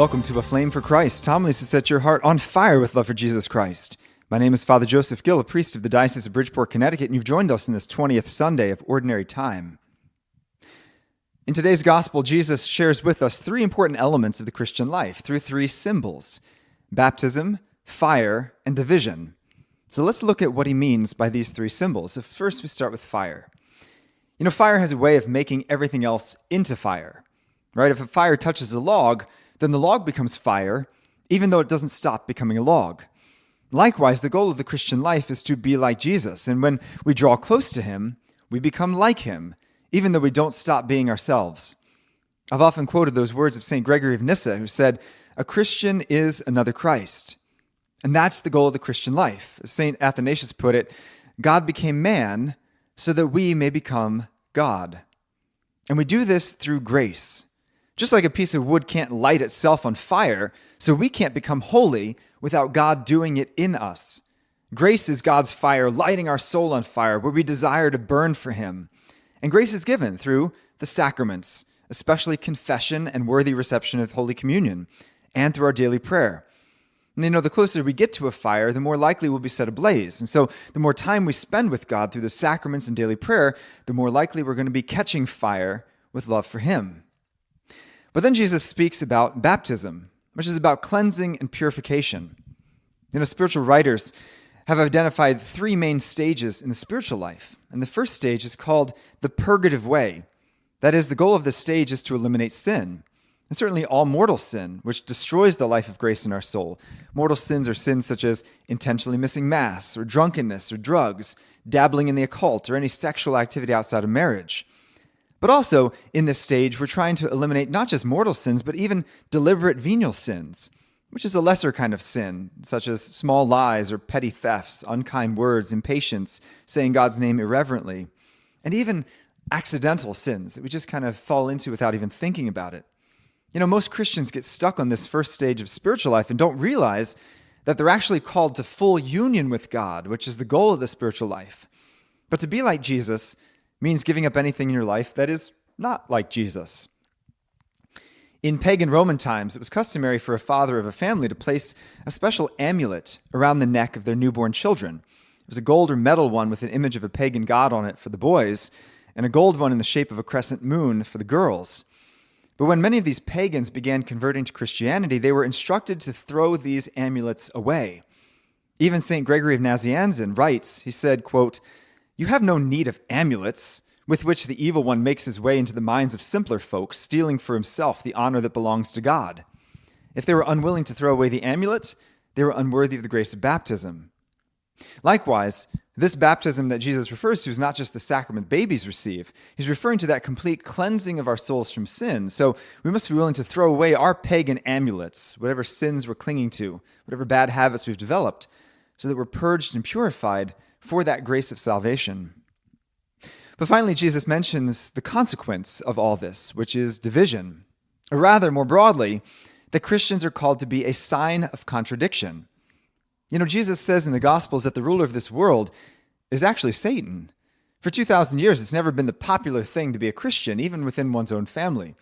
Welcome to Aflame for Christ, homilies to set your heart on fire with love for Jesus Christ. My name is Father Joseph Gill, a priest of the Diocese of Bridgeport, Connecticut, and you've joined us in this 20th Sunday of Ordinary Time. In today's Gospel, Jesus shares with us three important elements of the Christian life through three symbols: baptism, fire, and division. So let's look at what he means by these three symbols. So first, we start with fire. You know, fire has a way of making everything else into fire, right? If a fire touches a log, then the log becomes fire, even though it doesn't stop becoming a log. Likewise, the goal of the Christian life is to be like Jesus, and when we draw close to him, we become like him, even though we don't stop being ourselves. I've often quoted those words of St. Gregory of Nyssa, who said, "A Christian is another Christ." And that's the goal of the Christian life. As St. Athanasius put it, God became man so that we may become God. And we do this through grace. Just like a piece of wood can't light itself on fire, so we can't become holy without God doing it in us. Grace is God's fire, lighting our soul on fire, where we desire to burn for him. And grace is given through the sacraments, especially confession and worthy reception of Holy Communion, and through our daily prayer. And you know, the closer we get to a fire, the more likely we'll be set ablaze. And so the more time we spend with God through the sacraments and daily prayer, the more likely we're going to be catching fire with love for him. But then Jesus speaks about baptism, which is about cleansing and purification. You know, spiritual writers have identified three main stages in the spiritual life. And the first stage is called the purgative way. That is, the goal of this stage is to eliminate sin. And certainly all mortal sin, which destroys the life of grace in our soul. Mortal sins are sins such as intentionally missing Mass, or drunkenness, or drugs, dabbling in the occult, or any sexual activity outside of marriage. But also, in this stage, we're trying to eliminate not just mortal sins, but even deliberate venial sins, which is a lesser kind of sin, such as small lies or petty thefts, unkind words, impatience, saying God's name irreverently, and even accidental sins that we just kind of fall into without even thinking about it. You know, most Christians get stuck on this first stage of spiritual life and don't realize that they're actually called to full union with God, which is the goal of the spiritual life. But to be like Jesus means giving up anything in your life that is not like Jesus. In pagan Roman times, it was customary for a father of a family to place a special amulet around the neck of their newborn children. It was a gold or metal one with an image of a pagan god on it for the boys, and a gold one in the shape of a crescent moon for the girls. But when many of these pagans began converting to Christianity, they were instructed to throw these amulets away. Even St. Gregory of Nazianzen writes, he said, quote, "You have no need of amulets, with which the evil one makes his way into the minds of simpler folks, stealing for himself the honor that belongs to God. If they were unwilling to throw away the amulet, they were unworthy of the grace of baptism." Likewise, this baptism that Jesus refers to is not just the sacrament babies receive. He's referring to that complete cleansing of our souls from sin. So we must be willing to throw away our pagan amulets, whatever sins we're clinging to, whatever bad habits we've developed, so that we're purged and purified for that grace of salvation. But finally, Jesus mentions the consequence of all this, which is division. Or rather, more broadly, that Christians are called to be a sign of contradiction. You know, Jesus says in the Gospels that the ruler of this world is actually Satan. For 2,000 years, it's never been the popular thing to be a Christian, even within one's own family.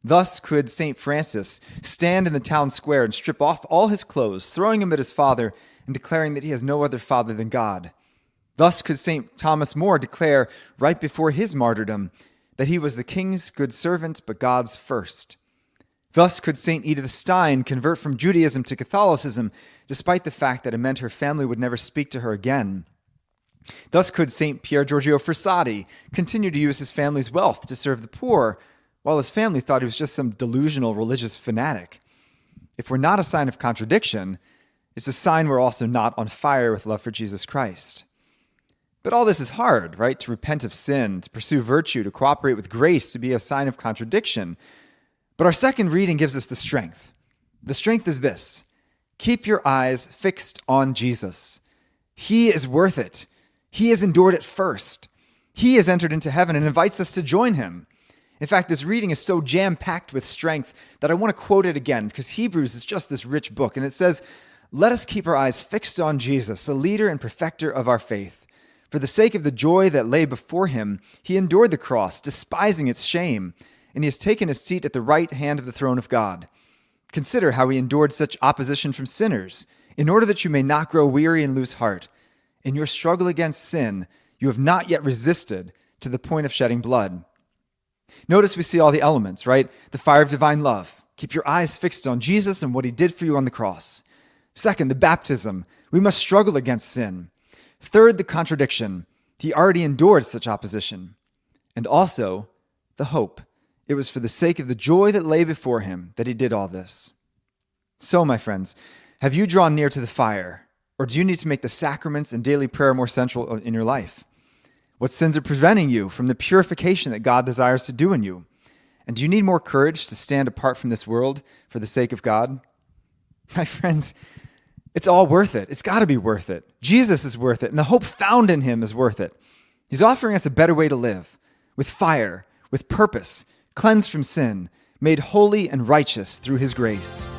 Thus could St. Francis stand in the town square and strip off all his clothes, throwing them at his father and declaring that he has no other father than God. Thus could St. Thomas More declare right before his martyrdom that he was the king's good servant, but God's first. Thus could St. Edith Stein convert from Judaism to Catholicism, despite the fact that it meant her family would never speak to her again. Thus could St. Pier Giorgio Frassati continue to use his family's wealth to serve the poor, while his family thought he was just some delusional religious fanatic. If we're not a sign of contradiction, it's a sign we're also not on fire with love for Jesus Christ. But all this is hard, right? To repent of sin, to pursue virtue, to cooperate with grace, to be a sign of contradiction. But our second reading gives us the strength. The strength is this: keep your eyes fixed on Jesus. He is worth it. He has endured it first. He has entered into heaven and invites us to join him. In fact, this reading is so jam-packed with strength that I want to quote it again, because Hebrews is just this rich book. And it says, "Let us keep our eyes fixed on Jesus, the leader and perfecter of our faith. For the sake of the joy that lay before him, he endured the cross, despising its shame, and he has taken his seat at the right hand of the throne of God. Consider how he endured such opposition from sinners, in order that you may not grow weary and lose heart. In your struggle against sin, you have not yet resisted to the point of shedding blood. Notice we see all the elements, right? The fire of divine love. Keep your eyes fixed on Jesus and what he did for you on the cross. Second, the baptism. We must struggle against sin. Third, the contradiction. He already endured such opposition. And also, the hope. It was for the sake of the joy that lay before him that he did all this. So, my friends, have you drawn near to the fire, or do you need to make the sacraments and daily prayer more central in your life? What sins are preventing you from the purification that God desires to do in you? And do you need more courage to stand apart from this world for the sake of God? My friends, it's all worth it. It's got to be worth it. Jesus is worth it, and the hope found in him is worth it. He's offering us a better way to live, with fire, with purpose, cleansed from sin, made holy and righteous through his grace.